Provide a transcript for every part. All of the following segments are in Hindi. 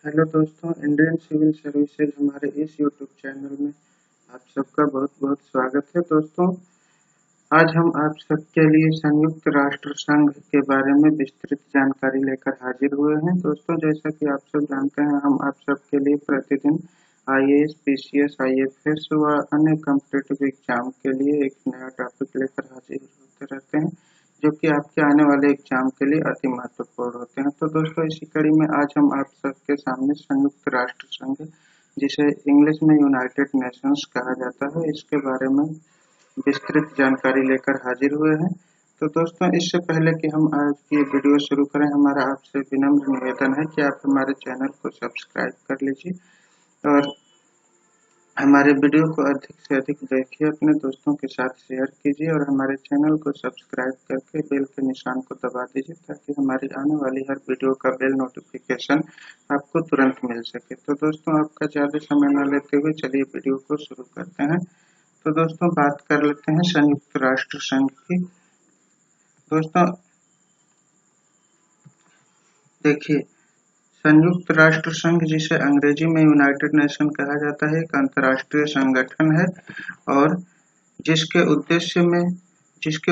हेलो दोस्तों, इंडियन सिविल सर्विसेज हमारे इस यूट्यूब चैनल में आप सबका बहुत बहुत स्वागत है। दोस्तों, आज हम आप सबके लिए संयुक्त राष्ट्र संघ के बारे में विस्तृत जानकारी लेकर हाजिर हुए हैं। दोस्तों, जैसा कि आप सब जानते हैं, हम आप सबके लिए प्रतिदिन आईएएस, पीसीएस, आईएफएस व अन्य कॉम्पिटिटिव एग्जाम के लिए एक नया टॉपिक लेकर हाजिर होते रहते हैं, जो कि आपके आने वाले एग्जाम के लिए अति महत्वपूर्ण होते हैं। तो दोस्तों, इसी कड़ी में आज हम आप सबके सामने संयुक्त राष्ट्र संघ, जिसे इंग्लिश में यूनाइटेड नेशंस कहा जाता है, इसके बारे में विस्तृत जानकारी लेकर हाजिर हुए हैं। तो दोस्तों, इससे पहले कि हम आज की वीडियो शुरू करें, हमारा आपसे विनम्र निवेदन है कि आप हमारे चैनल को सब्सक्राइब कर लीजिए और हमारे वीडियो को अधिक से अधिक देखिए, अपने दोस्तों के साथ शेयर कीजिए और हमारे चैनल को सब्सक्राइब करके बेल के निशान को दबा दीजिए, ताकि हमारी आने वाली हर वीडियो का बेल नोटिफिकेशन आपको तुरंत मिल सके। तो दोस्तों, आपका ज़्यादा समय न लेते हुए चलिए वीडियो को शुरू करते हैं। तो दोस्तों, बात कर लेते हैं संयुक्त राष्ट्र संघ की। दोस्तों, देखिए, संयुक्त राष्ट्र संघ, जिसे अंग्रेजी में यूनाइटेड नेशन कहा जाता है, एक अंतर्राष्ट्रीय संगठन है और जिसके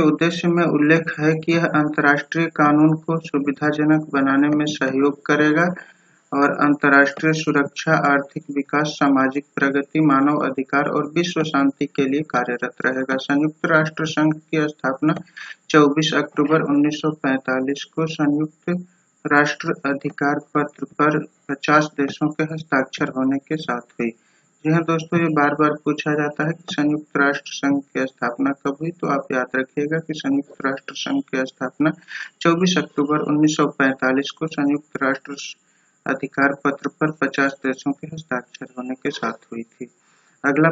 उद्देश्य में उल्लेख है कि यह अंतर्राष्ट्रीय कानून को सुविधाजनक बनाने में सहयोग करेगा और अंतर्राष्ट्रीय सुरक्षा, आर्थिक विकास, सामाजिक प्रगति, मानव अधिकार और विश्व शांति के लिए कार्यरत रहेगा। संयुक्त राष्ट्र संघ की स्थापना 24 अक्टूबर 1945 को संयुक्त राष्ट्र अधिकार पत्र पर 50 देशों के हस्ताक्षर होने के साथ हुई। जी हाँ दोस्तों, ये बार बार पूछा जाता है कि संयुक्त राष्ट्र संघ की स्थापना कब हुई, तो आप याद रखिएगा कि संयुक्त राष्ट्र संघ की स्थापना 24 अक्टूबर 1945 को संयुक्त राष्ट्र अधिकार पत्र पर 50 देशों के हस्ताक्षर होने के साथ हुई थी। अगला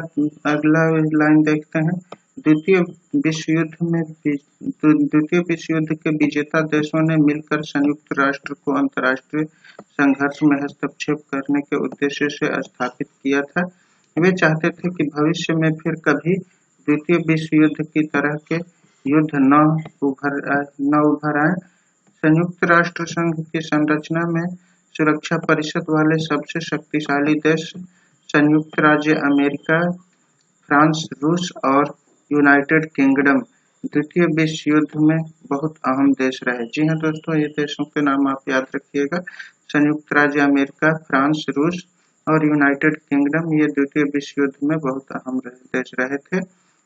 अगला लाइन देखते हैं। द्वितीय विश्व युद्ध के विजेता देशों ने मिलकर संयुक्त राष्ट्र को अंतर्राष्ट्रीय संघर्ष में हस्तक्षेप करने के उद्देश्य से स्थापित किया था। वे चाहते थे कि भविष्य में फिर कभी द्वितीय विश्व युद्ध की तरह के युद्ध न उभर आए। संयुक्त राष्ट्र संघ की संरचना में सुरक्षा परिषद वाले सबसे शक्तिशाली देश संयुक्त राज्य अमेरिका, फ्रांस, रूस और यूनाइटेड किंगडम द्वितीय विश्व युद्ध में बहुत अहम देश रहे। जी हाँ दोस्तों, ये देशों के नाम आप याद रखिएगा। संयुक्त राज्य अमेरिका, फ्रांस, रूस और यूनाइटेड किंगडम, ये द्वितीय विश्व युद्ध में बहुत अहम देश रहे थे।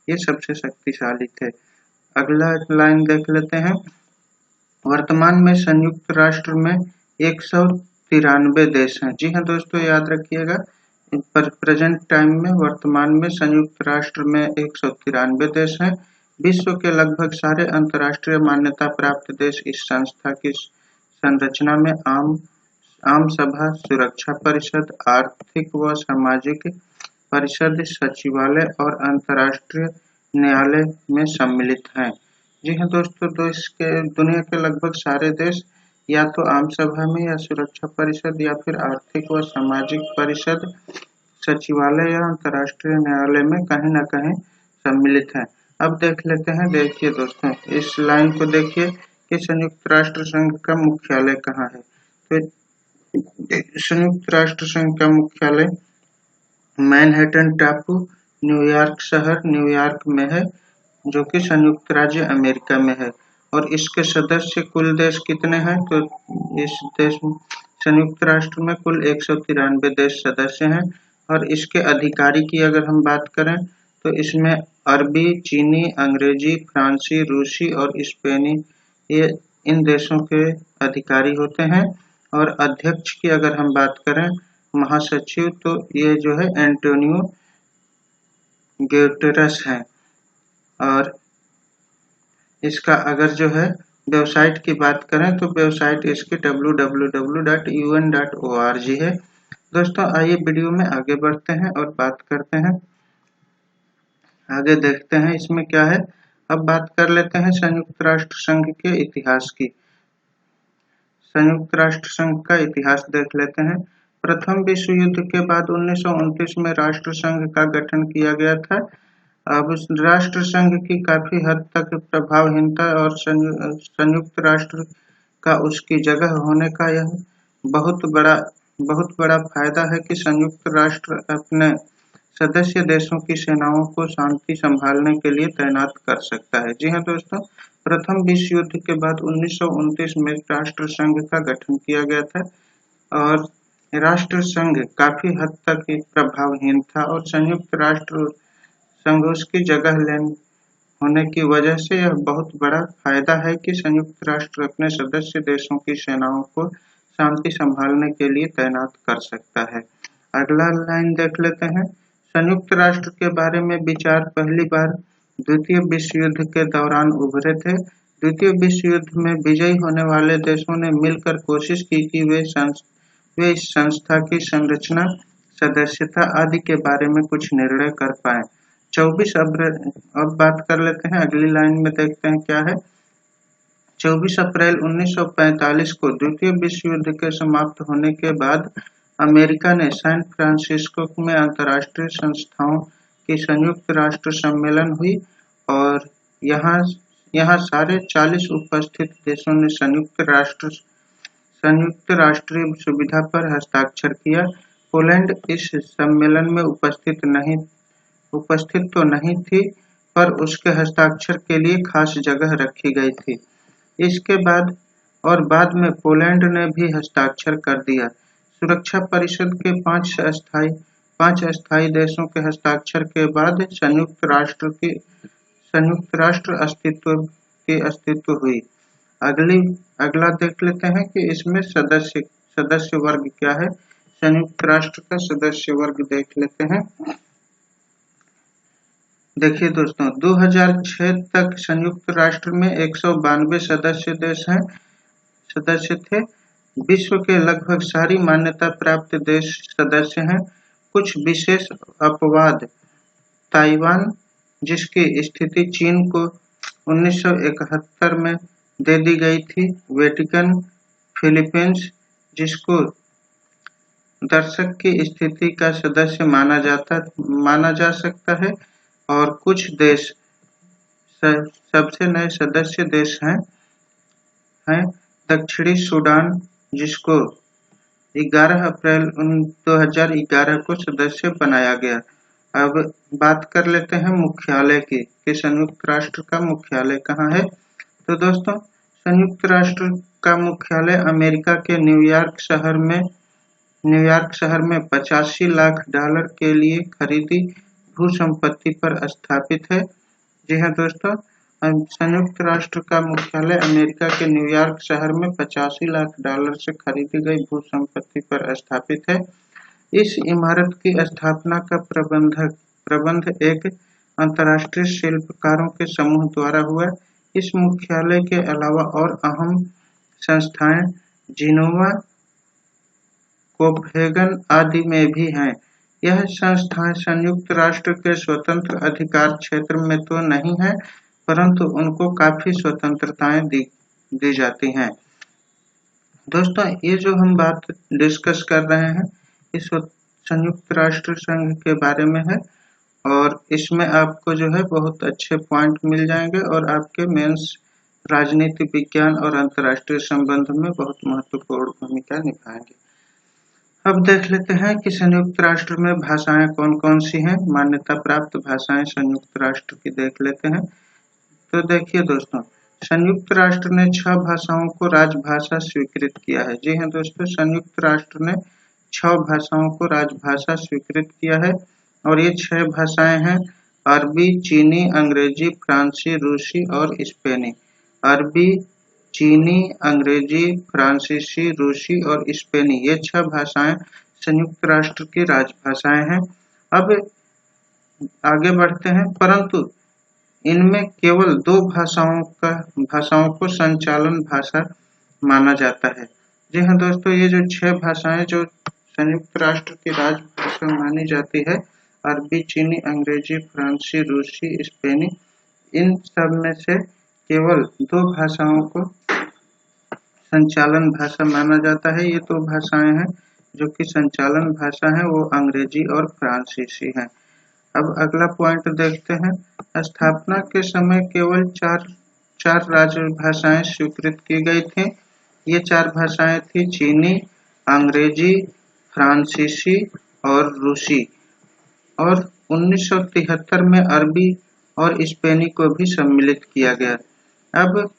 ये सबसे शक्तिशाली थे। अगला लाइन देख लेते हैं। वर्तमान में संयुक्त राष्ट्र में 193 देश हैं। जी हाँ दोस्तों, याद रखिएगा, प्रेजेंट टाइम में वर्तमान में संयुक्त राष्ट्र में 193 देश हैं। विश्व के लगभग सारे अंतर्राष्ट्रीय मान्यता प्राप्त देश इस संस्था की संरचना में आम सभा, सुरक्षा परिषद, आर्थिक व सामाजिक परिषद, सचिवालय और अंतर्राष्ट्रीय न्यायालय में सम्मिलित हैं। जी हाँ दोस्तों, दुनिया के लगभग सारे देश या तो आम सभा में या सुरक्षा परिषद या फिर आर्थिक व सामाजिक परिषद, सचिवालय या अंतर्राष्ट्रीय न्यायालय में कहीं न कहीं सम्मिलित हैं। अब देख लेते हैं। देखिए दोस्तों, इस लाइन को देखिए कि संयुक्त राष्ट्र संघ का मुख्यालय कहाँ है। तो संयुक्त राष्ट्र संघ का मुख्यालय मैनहट्टन टापू, न्यूयॉर्क शहर, न्यूयॉर्क में है, जो कि संयुक्त राज्य अमेरिका में है। और इसके सदस्य कुल देश कितने हैं, तो इस देश संयुक्त राष्ट्र में कुल 193 देश सदस्य हैं। और इसके अधिकारी की अगर हम बात करें तो इसमें अरबी, चीनी, अंग्रेजी, फ्रांसी, रूसी और स्पेनी, ये इन देशों के अधिकारी होते हैं। और अध्यक्ष की अगर हम बात करें, महासचिव, तो ये जो है एंटोनियो गुटेरेस हैं। और इसका अगर जो है वेबसाइट की बात करें तो वेबसाइट इसकी www.un.org है। दोस्तों, आइए वीडियो में आगे बढ़ते हैं और बात करते हैं, आगे देखते हैं इसमें क्या है। अब बात कर लेते हैं संयुक्त राष्ट्र संघ के इतिहास की। संयुक्त राष्ट्र संघ का इतिहास देख लेते हैं। प्रथम विश्व युद्ध के बाद 1929 में राष्ट्र संघ का गठन किया गया था। अब राष्ट्र संघ की काफी हद तक प्रभावहीनता और संयुक्त राष्ट्र का उसकी जगह होने का यह बहुत बड़ा बहुत बड़ा फायदा है कि संयुक्त राष्ट्र अपने सदस्य देशों की सेनाओं को शांति संभालने के लिए तैनात कर सकता है। जी हाँ दोस्तों, प्रथम विश्व युद्ध के बाद 1929 में राष्ट्र संघ का गठन किया गया था और राष्ट्र संघ काफी हद तक प्रभावहीन था और संयुक्त राष्ट्र संघ उसकी जगह होने की वजह से यह बहुत बड़ा फायदा है कि संयुक्त राष्ट्र अपने सदस्य देशों की सेनाओं को शांति संभालने के लिए तैनात कर सकता है। अगला लाइन देख लेते हैं। संयुक्त राष्ट्र के बारे में विचार पहली बार द्वितीय विश्व युद्ध के दौरान उभरे थे। द्वितीय विश्व युद्ध में विजयी होने वाले देशों ने मिलकर कोशिश की कि वे इस संस्था की संरचना, सदस्यता आदि के बारे में कुछ निर्णय कर पाए। 24 अप्रैल, अब बात कर लेते हैं, अगली लाइन में देखते हैं क्या है। 24 अप्रैल 1945 को द्वितीय विश्व युद्ध के समाप्त होने के बाद अमेरिका ने सैन फ्रांसिस्को में अंतर्राष्ट्रीय संस्थाओं की संयुक्त राष्ट्र सम्मेलन हुई और यहाँ सारे 40 उपस्थित देशों ने संयुक्त राष्ट्रीय सुविधा पर हस्ताक्षर किया। पोलैंड इस सम्मेलन में उपस्थित तो नहीं थी, पर उसके हस्ताक्षर के लिए खास जगह रखी गई थी। इसके बाद में पोलैंड ने भी हस्ताक्षर कर दिया। सुरक्षा परिषद के पांच अस्थायी देशों के हस्ताक्षर के बाद संयुक्त राष्ट्र अस्तित्व हुई। अगला देख लेते हैं कि इसमें सदस्य वर्ग क्या है। संयुक्त राष्ट्र का सदस्य वर्ग देख लेते हैं। देखिए दोस्तों, 2006 तक संयुक्त राष्ट्र में 192 सदस्य थे। विश्व के लगभग सारी मान्यता प्राप्त देश सदस्य हैं। कुछ विशेष अपवाद, ताइवान जिसकी स्थिति चीन को 1971 में दे दी गई थी, वेटिकन, फिलीपींस जिसको दर्शक की स्थिति का सदस्य माना जा सकता है, और कुछ देश सबसे नए सदस्य देश हैं दक्षिणी सूडान जिसको 11 अप्रैल 2011 को सदस्य बनाया गया। अब बात कर लेते हैं मुख्यालय की कि संयुक्त राष्ट्र का मुख्यालय कहाँ है। तो दोस्तों, संयुक्त राष्ट्र का मुख्यालय अमेरिका के न्यूयॉर्क शहर में 85 लाख डॉलर के लिए खरीदी भू संपत्ति पर स्थापित है। जी हाँ दोस्तों, संयुक्त राष्ट्र का मुख्यालय अमेरिका के न्यूयॉर्क शहर में 85 लाख डॉलर से खरीदी गई भू संपत्ति पर स्थापित है। इस इमारत की स्थापना का प्रबंध एक अंतर्राष्ट्रीय शिल्पकारों के समूह द्वारा हुआ। इस मुख्यालय के अलावा और अहम संस्थाएं जिनेवा, कोपेनहेगन आदि में भी हैं। यह संस्थाएं संयुक्त राष्ट्र के स्वतंत्र अधिकार क्षेत्र में तो नहीं है, परंतु उनको काफी स्वतंत्रताएं दी जाती हैं। दोस्तों, ये जो हम बात डिस्कस कर रहे हैं इस संयुक्त राष्ट्र संघ के बारे में है, और इसमें आपको जो है बहुत अच्छे पॉइंट मिल जाएंगे और आपके मेंस राजनीति विज्ञान और अंतर्राष्ट्रीय संबंध में बहुत महत्वपूर्ण भूमिका निभाएंगे। अब देख लेते हैं कि संयुक्त राष्ट्र में भाषाएं कौन कौन सी हैं। मान्यता प्राप्त भाषाएं संयुक्त राष्ट्र की देख लेते हैं। तो देखिए दोस्तों, संयुक्त राष्ट्र ने 6 भाषाओं को राजभाषा स्वीकृत किया है। जी हाँ दोस्तों, संयुक्त राष्ट्र ने 6 भाषाओं को राजभाषा स्वीकृत किया है और ये 6 भाषाएं हैं अरबी, चीनी, अंग्रेजी, फ्रांसी, रूसी और स्पेनी। अरबी, चीनी, अंग्रेजी, फ्रांसीसी, रूसी और स्पेनी, ये 6 भाषाएं संयुक्त राष्ट्र की राजभाषाएं हैं। अब आगे बढ़ते हैं, परंतु इनमें केवल 2 भाषाओं को संचालन भाषा माना जाता है। जी हाँ दोस्तों, ये जो 6 भाषाएं जो संयुक्त राष्ट्र की राजभाषा मानी जाती है, अरबी, चीनी, अंग्रेजी, फ्रांसी, रूसी, स्पेनी, इन सब में से केवल 2 भाषाओं को संचालन भाषा माना जाता है। ये 2 भाषाएं हैं जो कि संचालन भाषा है, वो अंग्रेजी और फ्रांसीसी है। अब अगला पॉइंट देखते हैं। स्थापना के समय केवल चार राजभाषाएं स्वीकृत की गई थी। ये 4 भाषाएं थी चीनी, अंग्रेजी, फ्रांसीसी और रूसी, और 1973 में अरबी और स्पेनी को भी सम्मिलित किया गया। अब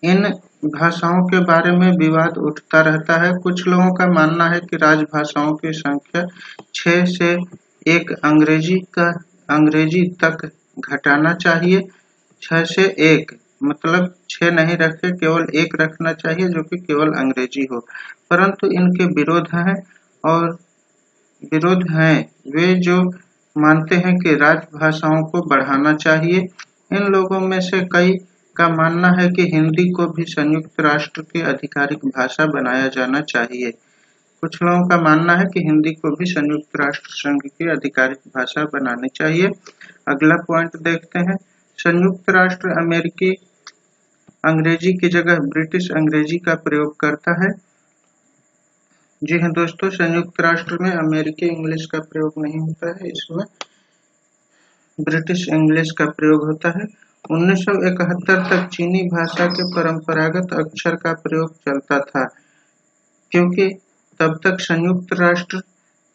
इन भाषाओं के बारे में विवाद उठता रहता है। कुछ लोगों का मानना है कि राजभाषाओं की संख्या 6 से 1 अंग्रेजी तक घटाना चाहिए। 6 से 1 मतलब 6 नहीं रखे, केवल 1 रखना चाहिए जो कि केवल अंग्रेजी हो। परंतु इनके विरोध हैं वे जो मानते हैं कि राजभाषाओं को बढ़ाना चाहिए। इन लोगों में से कई का मानना है कि हिंदी को भी संयुक्त राष्ट्र की आधिकारिक भाषा बनाया जाना चाहिए। कुछ लोगों का मानना है कि हिंदी को भी संयुक्त राष्ट्र संघ की आधिकारिक भाषा बनानी चाहिए। अगला पॉइंट देखते हैं। संयुक्त राष्ट्र अमेरिकी अंग्रेजी की जगह ब्रिटिश अंग्रेजी का प्रयोग करता है। जी हाँ दोस्तों, संयुक्त राष्ट्र में अमेरिकी इंग्लिश का प्रयोग नहीं होता है, इसमें ब्रिटिश इंग्लिश का प्रयोग होता है। 1971 तक चीनी भाषा के परंपरागत अक्षर का प्रयोग चलता था, क्योंकि तब तक संयुक्त राष्ट्र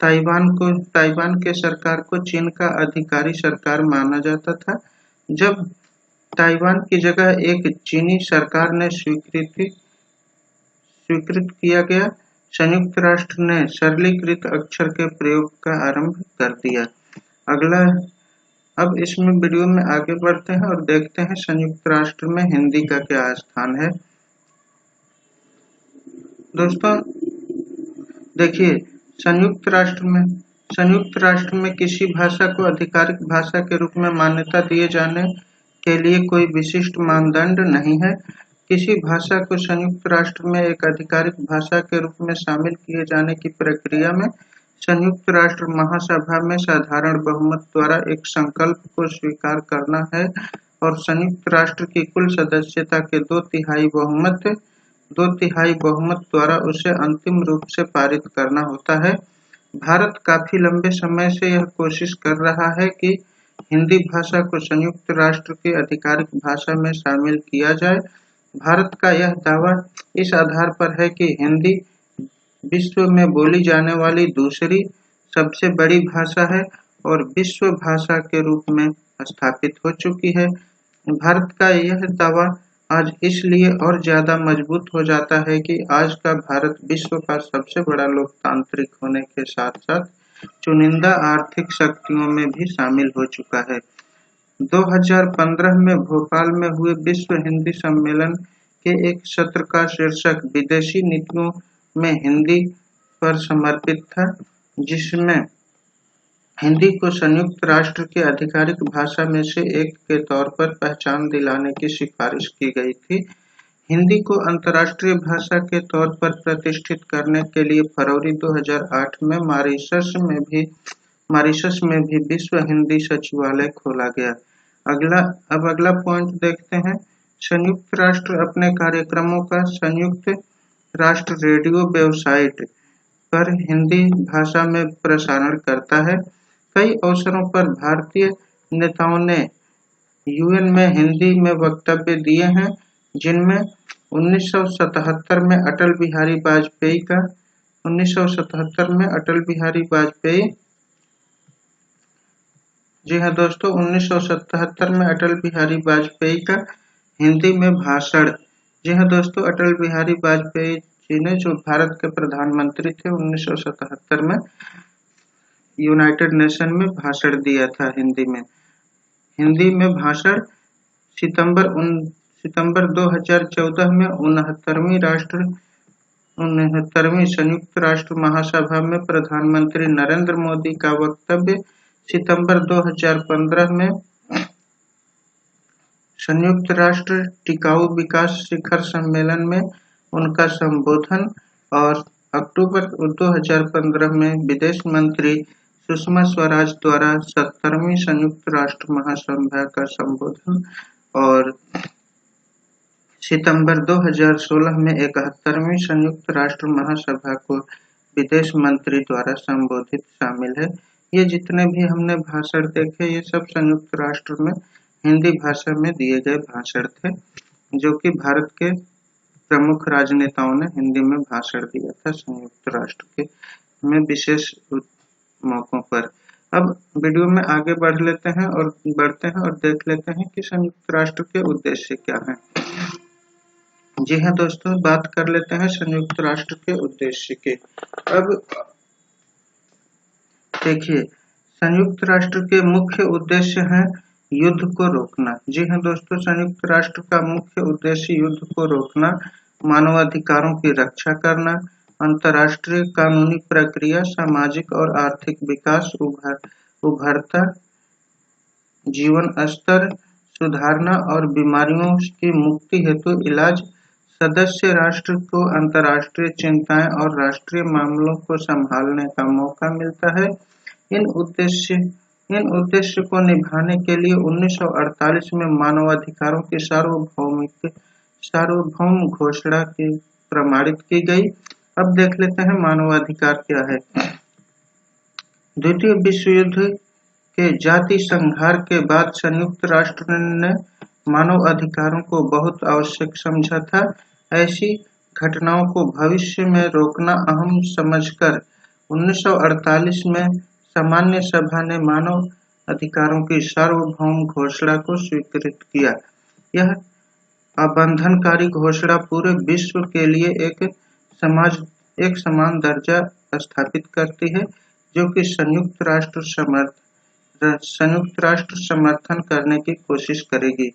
ताइवान के सरकार को चीन का अधिकारी सरकार माना जाता था। जब ताइवान की जगह एक चीनी सरकार ने स्वीकृत किया गया, संयुक्त राष्ट्र ने सरलीकृत अक्षर के प्रयोग का आरंभ कर दिया। अब इसमें वीडियो में आगे बढ़ते हैं और देखते हैं संयुक्त राष्ट्र में हिंदी का क्या स्थान है। दोस्तों देखिए, संयुक्त राष्ट्र में किसी भाषा को आधिकारिक भाषा के रूप में मान्यता दिए जाने के लिए कोई विशिष्ट मानदंड नहीं है। किसी भाषा को संयुक्त राष्ट्र में एक आधिकारिक भाषा के रूप में शामिल किए जाने की प्रक्रिया में संयुक्त राष्ट्र महासभा में साधारण बहुमत द्वारा एक संकल्प को स्वीकार करना है और संयुक्त राष्ट्र की कुल सदस्यता के 2/3 बहुमत द्वारा उसे अंतिम रूप से पारित करना होता है। भारत काफी लंबे समय से यह कोशिश कर रहा है कि हिंदी भाषा को संयुक्त राष्ट्र की आधिकारिक भाषा में शामिल किया जाए। भारत का यह दावा इस आधार पर है कि हिंदी विश्व में बोली जाने वाली दूसरी सबसे बड़ी भाषा है और विश्व भाषा के रूप में स्थापित हो चुकी है। भारत का यह दावा आज इसलिए और ज्यादा मजबूत हो जाता है कि आज का भारत विश्व का सबसे बड़ा लोकतांत्रिक होने के साथ साथ चुनिंदा आर्थिक शक्तियों में भी शामिल हो चुका है। 2015 में भोपाल में हुए विश्व हिंदी सम्मेलन के एक सत्र का शीर्षक विदेशी नीतियों में हिंदी पर समर्पित था, जिसमें हिंदी को संयुक्त राष्ट्र की आधिकारिक भाषा में से एक के तौर पर पहचान दिलाने की सिफारिश की गई थी। हिंदी को अंतर्राष्ट्रीय भाषा के तौर पर प्रतिष्ठित करने के लिए फरवरी 2008 में मॉरिशस में भी विश्व हिंदी सचिवालय खोला गया। अगला पॉइंट देखते हैं। संयुक्त राष्ट्र अपने कार्यक्रमों का संयुक्त राष्ट्र रेडियो वेबसाइट पर हिंदी भाषा में प्रसारण करता है। कई अवसरों पर भारतीय नेताओं ने यूएन में हिंदी में वक्तव्य दिए हैं, जिनमें 1977 में अटल बिहारी वाजपेयी जी हाँ दोस्तों, 1977 में अटल बिहारी वाजपेयी का हिंदी में भाषण। जी हाँ दोस्तों, अटल बिहारी वाजपेयी जी ने जो भारत के प्रधानमंत्री थे 1977 में यूनाइटेड नेशन में भाषण दिया था हिंदी में भाषण। सितंबर 2014 में 69वीं संयुक्त राष्ट्र महासभा में प्रधानमंत्री नरेंद्र मोदी का वक्तव्य। सितंबर 2015 में संयुक्त राष्ट्र टिकाऊ विकास शिखर सम्मेलन में उनका संबोधन और अक्टूबर 2015 में विदेश मंत्री सुषमा स्वराज द्वारा 70वीं संयुक्त राष्ट्र महासभा का संबोधन और सितंबर 2016 में 71वीं संयुक्त राष्ट्र महासभा को विदेश मंत्री द्वारा संबोधित शामिल है। ये जितने भी हमने भाषण देखे ये सब संयुक्त राष्ट्र में हिंदी भाषा में दिए गए भाषण थे, जो कि भारत के प्रमुख राजनेताओं ने हिंदी में भाषण दिया था संयुक्त राष्ट्र के में विशेष मौकों पर। अब वीडियो में आगे बढ़ते हैं और देख लेते हैं कि संयुक्त राष्ट्र के उद्देश्य क्या हैं। जी हाँ दोस्तों, बात कर लेते हैं संयुक्त राष्ट्र के उद्देश्य के। अब देखिए, संयुक्त राष्ट्र के मुख्य उद्देश्य हैं युद्ध को रोकना। जी हाँ दोस्तों, संयुक्त राष्ट्र का मुख्य उद्देश्य युद्ध को रोकना, मानवाधिकारों की रक्षा करना, अंतर्राष्ट्रीय कानूनी प्रक्रिया, सामाजिक और आर्थिक विकास, उभरता जीवन स्तर सुधारना और बीमारियों की मुक्ति हेतु इलाज। सदस्य राष्ट्र को अंतर्राष्ट्रीय चिंताएं और राष्ट्रीय मामलों को संभालने का मौका मिलता है। इन उद्देश्य को निभाने के लिए 1948 में मानवाधिकारों की सार्वभौम घोषणा की प्रमाणित की गई। अब देख लेते हैं मानवाधिकार क्या है। द्वितीय विश्व युद्ध के जाति संहार के बाद संयुक्त राष्ट्र ने मानव अधिकारों को बहुत आवश्यक समझा था। ऐसी घटनाओं को भविष्य में रोकना अहम समझकर 1948 में सामान्य सभा ने मानव अधिकारों की सार्वभौम घोषणा को स्वीकृत किया। यह अबंधनकारी घोषणा पूरे विश्व के लिए एक समान दर्जा स्थापित करती है, जो कि संयुक्त राष्ट्र समर्थन करने की कोशिश करेगी।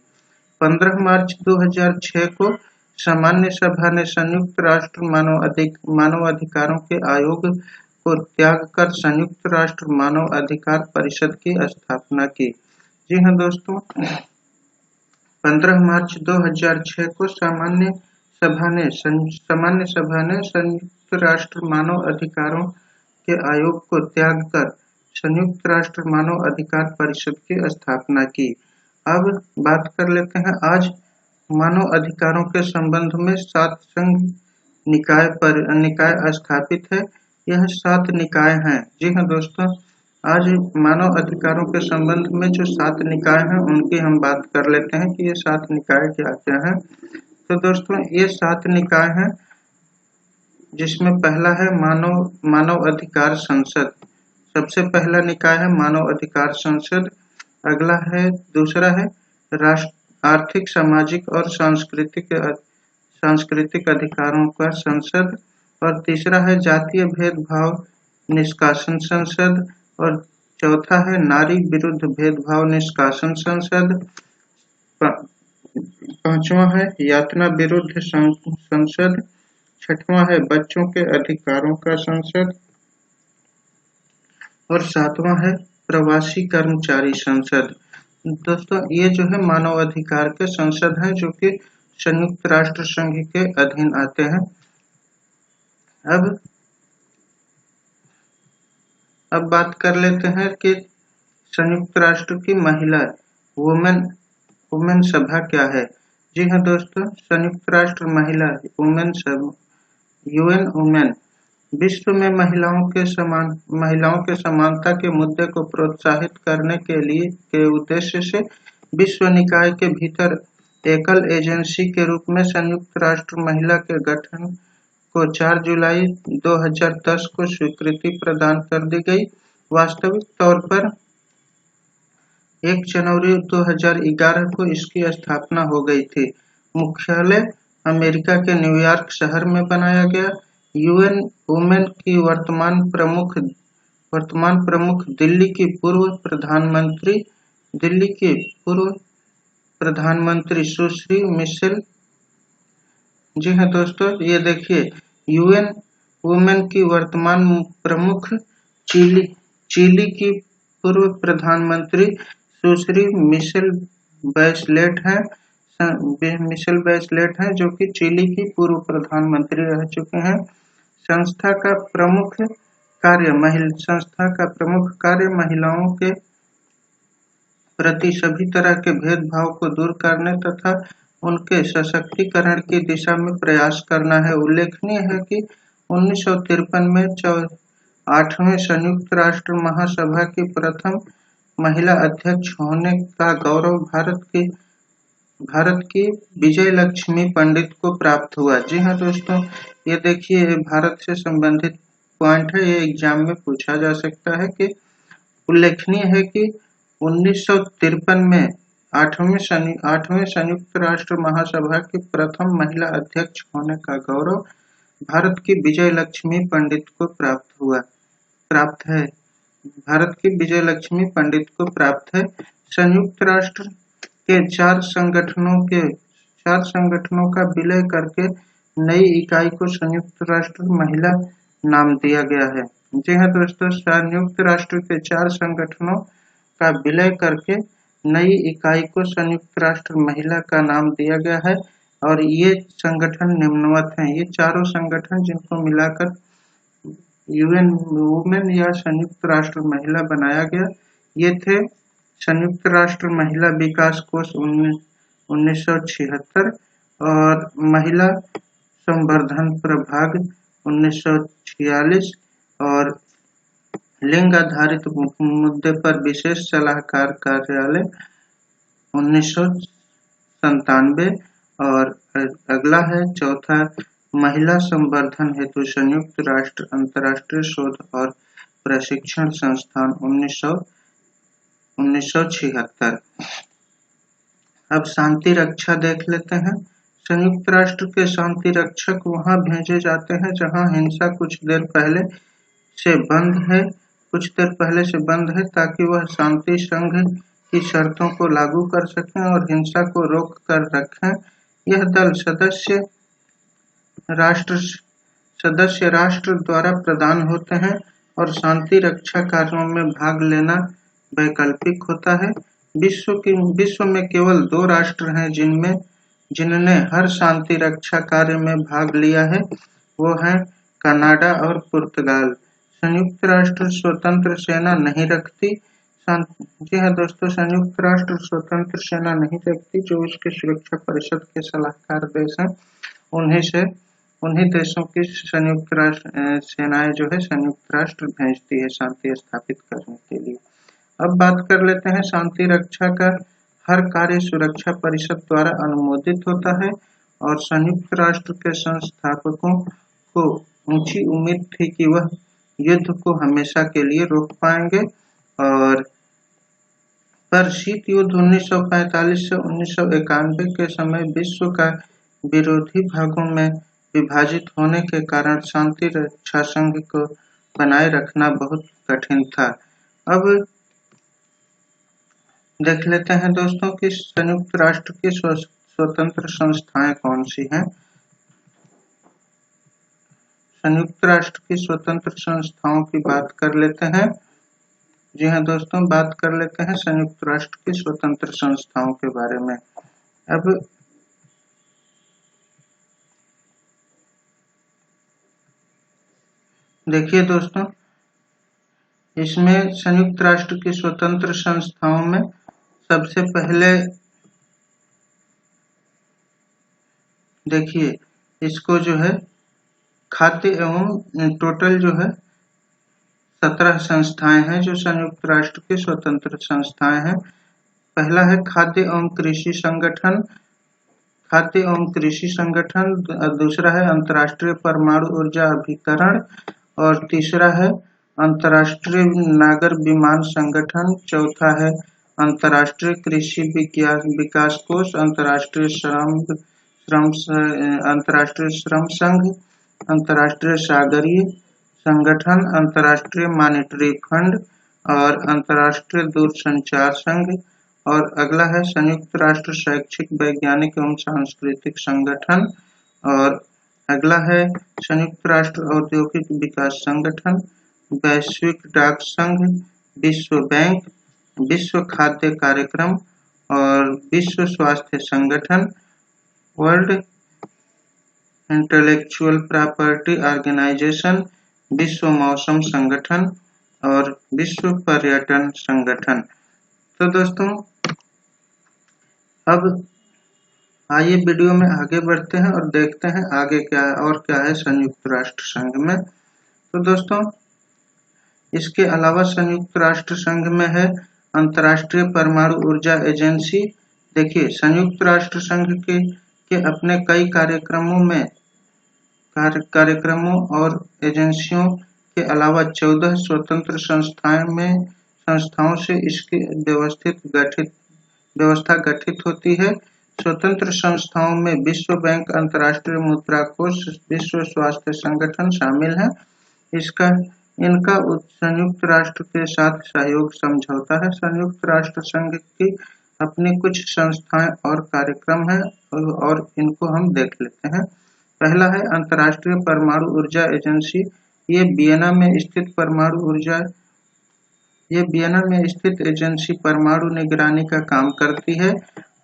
15 मार्च 2006 को सामान्य सभा ने संयुक्त राष्ट्र मानव अधिकारों के आयोग को त्याग कर संयुक्त राष्ट्र मानव अधिकार परिषद की स्थापना की। जी हाँ दोस्तों, 15 मार्च 2006 को सामान्य सभा ने संयुक्त राष्ट्र मानव अधिकारों के आयोग को त्याग कर संयुक्त राष्ट्र मानव अधिकार परिषद की स्थापना की। अब बात कर लेते हैं, आज मानव अधिकारों के संबंध में 7 संघ निकाय स्थापित है। यह 7 निकाय हैं। जी हाँ दोस्तों, आज मानव अधिकारों के संबंध में जो 7 निकाय हैं उनकी हम बात कर लेते हैं कि ये 7 निकाय क्या क्या हैं। तो दोस्तों, ये 7 निकाय हैं, जिसमें पहला है मानव अधिकार संसद। सबसे पहला निकाय है मानव अधिकार संसद। दूसरा है आर्थिक, सामाजिक और सांस्कृतिक अधिकारों का संसद। और तीसरा है जातीय भेदभाव निष्कासन संसद। और चौथा है नारी विरुद्ध भेदभाव निष्कासन संसद। पांचवा है यातना विरुद्ध संसद। छठवां है बच्चों के अधिकारों का संसद। और 7वां है प्रवासी कर्मचारी संसद। दोस्तों, ये जो है मानव अधिकार के संसद हैं, जो कि संयुक्त राष्ट्र संघ के अधीन आते हैं। अब बात कर लेते हैं कि संयुक्त राष्ट्र की महिला वुमेन सभा क्या है। जी हाँ दोस्तों, संयुक्त राष्ट्र महिला यूएन वुमेन विश्व में महिलाओं के समानता के मुद्दे को प्रोत्साहित करने के उद्देश्य से विश्व निकाय के भीतर एकल एजेंसी के रूप में संयुक्त राष्ट्र महिला के गठन को 4 जुलाई 2010 को स्वीकृति प्रदान कर दी गई। वास्तविक तौर पर 1 जनवरी 2011 को इसकी स्थापना हो गई थी। मुख्यालय अमेरिका के न्यूयॉर्क शहर में बनाया गया। यूएन वुमेन की वर्तमान प्रमुख दिल्ली की पूर्व प्रधानमंत्री सुश्री मिशेल। जी हाँ दोस्तों, ये देखिए, यूएन वुमेन की वर्तमान प्रमुख चिली की पूर्व प्रधानमंत्री सुश्री मिशेल बैचलेट हैं, जो कि चिली की पूर्व प्रधानमंत्री रह चुके हैं। संस्था का प्रमुख कार्य महिलाओं के प्रति सभी तरह के भेदभाव को दूर करने तथा उनके सशक्तिकरण की दिशा में प्रयास करना है। उल्लेखनीय है कि 1953 में 8वें संयुक्त राष्ट्र महासभा की प्रथम महिला अध्यक्ष होने का गौरव भारत की भारत की विजय लक्ष्मी पंडित को प्राप्त हुआ। जी हाँ दोस्तों, ये देखिए भारत से संबंधित पॉइंट है, ये एग्जाम में पूछा जा सकता है कि उल्लेखनीय है कि 1953 में आठवें संयुक्त राष्ट्र महासभा की प्रथम महिला अध्यक्ष होने का गौरव भारत की विजय लक्ष्मी पंडित को प्राप्त है। भारत की विजय लक्ष्मी पंडित को प्राप्त है। संयुक्त राष्ट्र के चार संगठनों का विलय करके नई इकाई को संयुक्त राष्ट्र महिला नाम दिया गया है। जी हाँ दोस्तों, संयुक्त राष्ट्र के चार संगठनों का विलय करके नई इकाई को संयुक्त राष्ट्र महिला का नाम दिया गया है और ये संगठन निम्नवत हैं। ये चारों संगठन जिनको मिलाकर यूएन वुमेन या संयुक्त राष्ट्र महिला बनाया गया, ये थे संयुक्त राष्ट्र महिला विकास कोष 1976 और महिला संवर्धन प्रभाग 1946 और लिंग आधारित मुद्दे पर विशेष सलाहकार कार्यालय 1997 और अगला है चौथा महिला संवर्धन हेतु संयुक्त राष्ट्र अंतर्राष्ट्रीय शोध और प्रशिक्षण संस्थान 1976। अब शांति रक्षा देख लेते हैं। संयुक्त राष्ट्र के शांति रक्षक वहां भेजे जाते हैं जहां हिंसा कुछ देर पहले से बंद है ताकि वह शांति संघ की शर्तों को लागू कर सकें और हिंसा को रोक कर रखें। यह दल सदस्य राष्ट्र द्वारा प्रदान होते हैं और शांति रक्षा कार्यों में भाग लेना वैकल्पिक होता है। विश्व में केवल 2 राष्ट्र हैं जिनने हर शांति रक्षा कार्य में भाग लिया है, वो हैं कनाडा और पुर्तगाल। संयुक्त राष्ट्र स्वतंत्र सेना नहीं रखती। जी हाँ दोस्तों, संयुक्त राष्ट्र स्वतंत्र सेना नहीं रखती। जो उसके सुरक्षा परिषद के सलाहकार देश हैं, उन्हीं देशों की संयुक्त राष्ट्र सेनाएं जो है संयुक्त राष्ट्र भेजती है शांति स्थापित करने के लिए। अब बात कर लेते हैं, शांति रक्षा का हर कार्य सुरक्षा परिषद द्वारा अनुमोदित होता है और संयुक्त राष्ट्र के संस्थापकों को ऊंची उम्मीद थी कि वह युद्ध को हमेशा के लिए रोक पाएंगे पर शीत युद्ध 1945 से 1991 के समय विश्व का विरोधी भागों में विभाजित होने के कारण शांति रक्षा संघ को बनाए रखना बहुत कठिन था। अब देख लेते हैं दोस्तों कि संयुक्त राष्ट्र की स्वतंत्र संस्थाएं कौन सी हैं। संयुक्त राष्ट्र की स्वतंत्र संस्थाओं की बात कर लेते हैं। जी हाँ दोस्तों, बात कर लेते हैं संयुक्त राष्ट्र की स्वतंत्र संस्थाओं के बारे में। अब देखिए दोस्तों, इसमें संयुक्त राष्ट्र की स्वतंत्र संस्थाओं में सबसे पहले देखिए इसको जो है खाद्य एवं टोटल जो है 17 संस्थाएं हैं जो संयुक्त राष्ट्र की स्वतंत्र संस्थाएं हैं। पहला है खाद्य एवं कृषि संगठन, दूसरा है अंतर्राष्ट्रीय परमाणु ऊर्जा अभिकरण और तीसरा है अंतर्राष्ट्रीय नागर विमान संगठन, चौथा है अंतर्राष्ट्रीय कृषि विकास कोष, अंतर्राष्ट्रीय श्रम संघ, अंतर्राष्ट्रीय सागरीय संगठन, अंतर्राष्ट्रीय मॉनेटरी फंड और अंतर्राष्ट्रीय दूरसंचार संघ। और अगला है संयुक्त राष्ट्र शैक्षिक वैज्ञानिक एवं सांस्कृतिक संगठन और अगला है संयुक्त राष्ट्र औद्योगिक विकास संगठन, वैश्विक डाक संघ, विश्व बैंक, विश्व खाद्य कार्यक्रम और विश्व स्वास्थ्य संगठन, वर्ल्ड इंटेलेक्चुअल प्रॉपर्टी ऑर्गेनाइजेशन, विश्व मौसम संगठन और विश्व पर्यटन संगठन। तो दोस्तों, अब आइए वीडियो में आगे बढ़ते हैं और देखते हैं आगे क्या है संयुक्त राष्ट्र संघ में। तो दोस्तों, इसके अलावा संयुक्त राष्ट्र संघ में है अंतर्राष्ट्रीय परमाणु ऊर्जा एजेंसी, देखिए, संयुक्त राष्ट्र संघ के अपने कई कार्यक्रमों और एजेंसियों के अलावा 14 स्वतंत्र संस्थाओं से इसकी व्यवस्था गठित होती है। स्वतंत्र संस्थाओं में विश्व बैंक, अंतर्राष्ट्रीय मुद्रा कोष, विश्व स्वास्थ्य संगठन शामिल है। इसका इनका संयुक्त राष्ट्र के साथ सहयोग समझौता है। संयुक्त राष्ट्र संघ की अपनी कुछ संस्थाएं और कार्यक्रम हैं और इनको हम देख लेते हैं। पहला है अंतर्राष्ट्रीय परमाणु ऊर्जा एजेंसी। ये वियना में स्थित एजेंसी परमाणु निगरानी का काम करती है।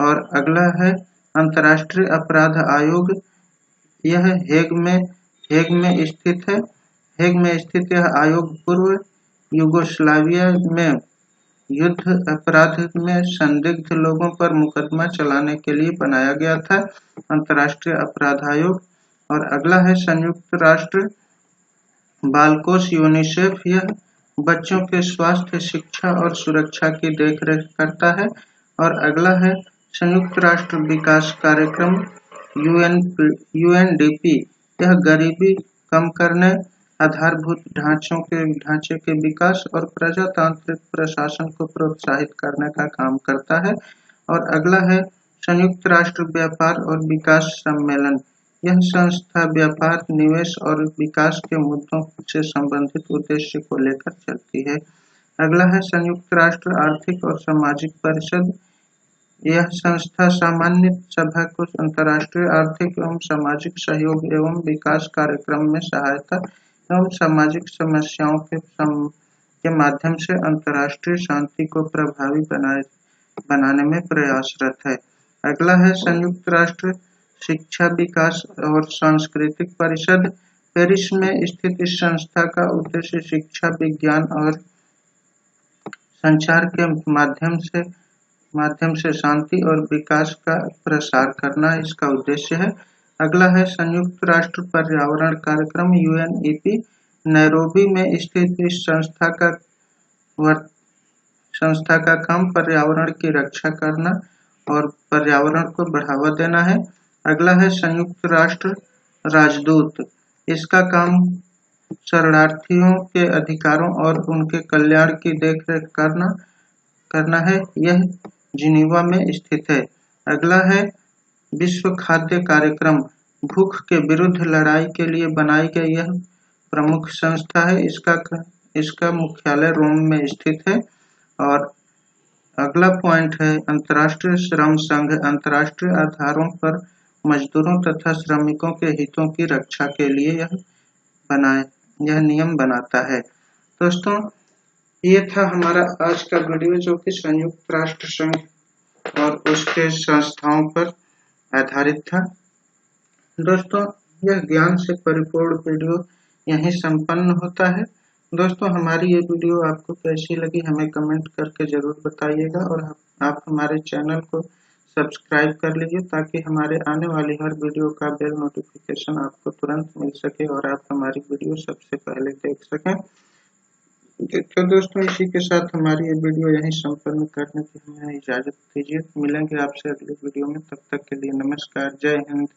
और अगला है अंतर्राष्ट्रीय अपराध आयोग। यह हेग में स्थित है। हेग में स्थित यह आयोग पूर्व यूगोस्लाविया में युद्ध अपराध में संदिग्ध लोगों पर मुकदमा चलाने के लिए बनाया गया था, अंतर्राष्ट्रीय अपराध आयोग। और अगला है संयुक्त राष्ट्र बाल कोष यूनिसेफ। यह बच्चों के स्वास्थ्य, शिक्षा और सुरक्षा की देखरेख करता है। और अगला है संयुक्त राष्ट्र विकास कार्यक्रम यूएनडीपी। यह गरीबी कम करने, आधारभूत ढांचे के विकास और प्रजातांत्रिक प्रशासन को प्रोत्साहित करने का काम करता है। और अगला है संयुक्त राष्ट्र व्यापार और विकास सम्मेलन। यह संस्था व्यापार, निवेश और विकास के मुद्दों से संबंधित उद्देश्य को लेकर चलती है। अगला है संयुक्त राष्ट्र आर्थिक और सामाजिक परिषद। यह संस्था सामान्य सभा को अंतर्राष्ट्रीय आर्थिक एवं सामाजिक सहयोग एवं विकास कार्यक्रम में सहायता एवं सामाजिक समस्याओं के माध्यम से अंतर्राष्ट्रीय शांति को प्रभावी बनाने में प्रयासरत है। अगला है संयुक्त राष्ट्र शिक्षा, विकास और सांस्कृतिक परिषद। पेरिस में स्थित इस संस्था का उद्देश्य शिक्षा, विज्ञान और संचार के माध्यम से शांति और विकास का प्रसार करना इसका उद्देश्य है। अगला है संयुक्त राष्ट्र पर्यावरण कार्यक्रम यूएनईपी। नैरोबी में स्थित इस संस्था का काम पर्यावरण की रक्षा करना और पर्यावरण को बढ़ावा देना है। अगला है संयुक्त राष्ट्र राजदूत। इसका काम शरणार्थियों के अधिकारों और उनके कल्याण की देखरेख करना है। यह जिनीवा में स्थित है। अगला है विश्व खाद्य कार्यक्रम। भूख के विरुद्ध लड़ाई के लिए बनाई गई यह प्रमुख संस्था है। इसका मुख्यालय रोम में स्थित है। और अगला पॉइंट है अंतर्राष्ट्रीय श्रम संघ। अंतर्राष्ट्रीय आधारों पर मजदूरों तथा श्रमिकों के हितों की रक्षा के लिए यह नियम बनाता है। दोस्तों, ये था हमारा आज का वीडियो जो कि संयुक्त राष्ट्र संघ और उसके संस्थाओं पर आधारित था। दोस्तों, यह ज्ञान से परिपूर्ण वीडियो यहीं संपन्न होता है। दोस्तों, हमारी ये वीडियो आपको कैसी लगी हमें कमेंट करके जरूर बताइएगा और आप हमारे चैनल को सब्सक्राइब कर लीजिए ताकि हमारे आने वाली हर वीडियो का बेल नोटिफिकेशन आपको तुरंत मिल सके और आप हमारी वीडियो सबसे पहले देख सकें। तो दोस्तों, इसी के साथ हमारी ये वीडियो यहीं संपन्न करने की हमें इजाजत दीजिए। मिलेंगे आपसे अगले वीडियो में, तब तक के लिए नमस्कार, जय हिंद।